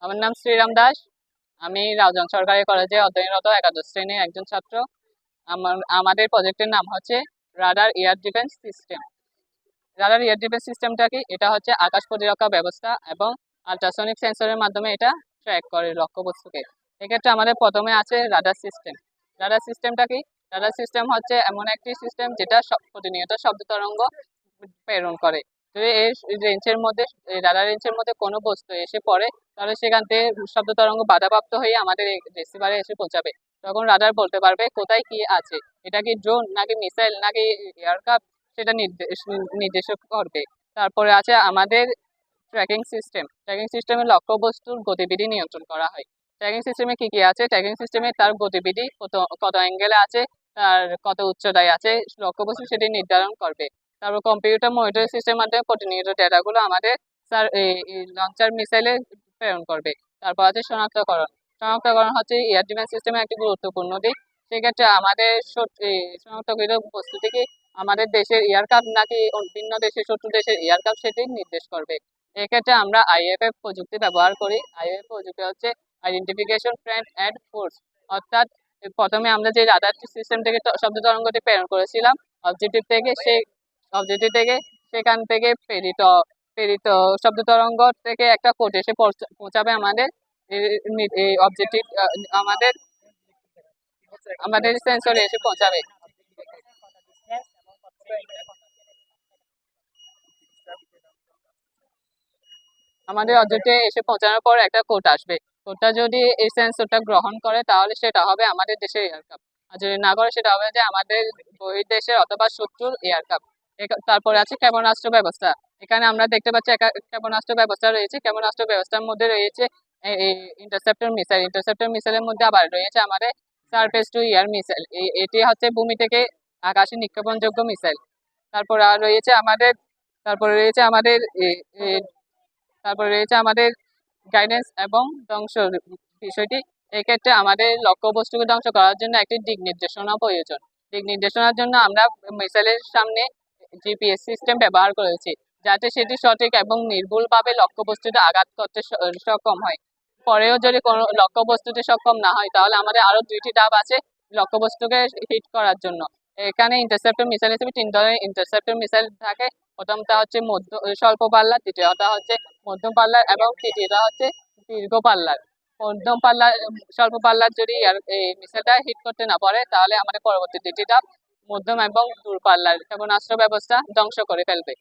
আমার নাম শ্রীরাম দাস। আমি রাউজান সরকারি কলেজে অধ্যয়নরত একাদশ শ্রেণীর একজন ছাত্র। আমাদের প্রজেক্টের নাম হচ্ছে radar air defence system. Radar air defence সিস্টেমটা কি? এটা হচ্ছে আকাশ প্রতিরক্ষা ব্যবস্থা এবং আল্ট্রাসনিক সেন্সরের মাধ্যমে এটা ট্র্যাক করে লক্ষ্যবস্তুকে। এক্ষেত্রে আমাদের প্রথমে আছে রাডার সিস্টেম। রাডার সিস্টেমটা কি? রাডার সিস্টেম হচ্ছে এমন একটি সিস্টেম যেটা প্রতিনিয়ত শব্দ তরঙ্গ প্রেরণ করে। যদি এই রেঞ্জের মধ্যে, রাডার রেঞ্জের মধ্যে কোনো বস্তু এসে পড়ে, তাহলে সেখান থেকে শব্দ তরঙ্গ বাধাপ্রাপ্ত হয়ে আমাদের রিসিভারে এসে পৌঁছাবে। তখন রাডার বলতে পারবে কোথায় কি আছে, এটা কি ড্রোন নাকি মিসাইল নাকি এয়ারক্রাফট, সেটা নির্দেশ করবে। তারপরে আছে আমাদের ট্র্যাকিং সিস্টেম। ট্র্যাকিং সিস্টেমে লক্ষ্যবস্তুর গতিবিধি নিয়ন্ত্রণ করা হয়। ট্র্যাকিং সিস্টেমে কি কি আছে? ট্র্যাকিং সিস্টেমে তার গতিবিধি কত অ্যাঙ্গেলে আছে, তার কত উচ্চতায় আছে লক্ষ্যবস্তু, সেটি নির্ধারণ করবে। তারপর কম্পিউটার মনিটরিং সিস্টেমের মাধ্যমে প্রতিনিয়ত ডেটাগুলো আমাদের লঞ্চার মিসাইলে প্রেরণ করবে। তারপর আছে শনাক্তকরণ। শনাক্তকরণ হচ্ছে এয়ার ডিফেন্স সিস্টেমের একটি গুরুত্বপূর্ণ দিক। সেক্ষেত্রে আমাদের শনাক্তকৃত বস্তু থেকে আমাদের দেশের এয়ারক্রাফট নাকি ভিন্ন দেশের শত্রু দেশের এয়ারক্রাফট, সেটি নির্দেশ করবে। এক্ষেত্রে আমরা আইএফএফ প্রযুক্তি ব্যবহার করি। আইএফএফ প্রযুক্তি হচ্ছে আইডেন্টিফিকেশন ফ্রেন্ড অ্যান্ড ফোর্স। অর্থাৎ প্রথমে আমরা যে রাডার সিস্টেম থেকে শব্দ তরঙ্গটি প্রেরণ করেছিলাম অবজেক্টিভ থেকে, সেই অবজেক্টিভ থেকে সেখান থেকে প্রেরিত শব্দ তরঙ্গ থেকে একটা কোড এসে পৌঁছাবে আমাদের এই অবজেক্টিভ, আমাদের আমাদের সেন্সরে এসে পৌঁছাবে। আমাদের অবজেক্টে এসে পৌঁছানোর পর একটা কোড আসবে। কোডটা যদি এই সেন্সরটা গ্রহণ করে তাহলে সেটা হবে আমাদের দেশের এয়ারক্রাফট, আর যদি না করে সেটা হবে যে আমাদের বহির্দেশের অথবা শত্রুর এয়ারক্রাফট। তারপরে আছে ক্ষেপণাস্ত্র ব্যবস্থা। এখানে আমরা দেখতে পাচ্ছি ক্ষেপণাস্ত্র ব্যবস্থা রয়েছে। ক্ষেপণাস্ত্র ব্যবস্থার মধ্যে রয়েছে ইন্টারসেপ্টর মিসাইল। ইন্টারসেপ্টর মিসাইলের মধ্যে আবার রয়েছে আমাদের সারফেস টু এয়ার মিসাইল। এটি হচ্ছে ভূমি থেকে আকাশে নিক্ষেপণযোগ্য মিসাইল। তারপর আর রয়েছে আমাদের তারপরে রয়েছে আমাদের তারপরে রয়েছে আমাদের গাইডেন্স এবং ধ্বংস বিষয়টি। এক্ষেত্রে আমাদের লক্ষ্যবস্তুকে ধ্বংস করার জন্য একটি দিক নির্দেশনা প্রয়োজন। দিক নির্দেশনার জন্য আমরা মিসাইলের সামনে জিপিএস সিস্টেম ব্যবহার করেছি, যাতে সেটি সঠিক এবং নির্ভুলভাবে লক্ষ্যবস্তুতে আঘাত করতে সক্ষম হয়। পরেও যদি কোনো লক্ষ্যবস্তুতে সক্ষম না হয়, তাহলে আমাদের আরো 2টি ধাপ আছে লক্ষ্যবস্তুকে হিট করার জন্য। এখানে ইন্টারসেপ্টর মিসাইল হিসেবে 3 ধরনের ইন্টারসেপ্টর মিসাইল থাকে। প্রথমটা হচ্ছে স্বল্প পাল্লার, দ্বিতীয়টা হচ্ছে মধ্যম পাল্লার এবং তৃতীয়টা হচ্ছে দীর্ঘ পাল্লার। মধ্যম পাল্লার, স্বল্প পাল্লার যদি এই মিসাইলটা হিট করতে না পারে, তাহলে আমাদের পরবর্তী 2টি ধাপ মধ্যম এবং দূর পাল্লার ক্ষেপণাস্ত্র ব্যবস্থা ধ্বংস করে ফেলবে।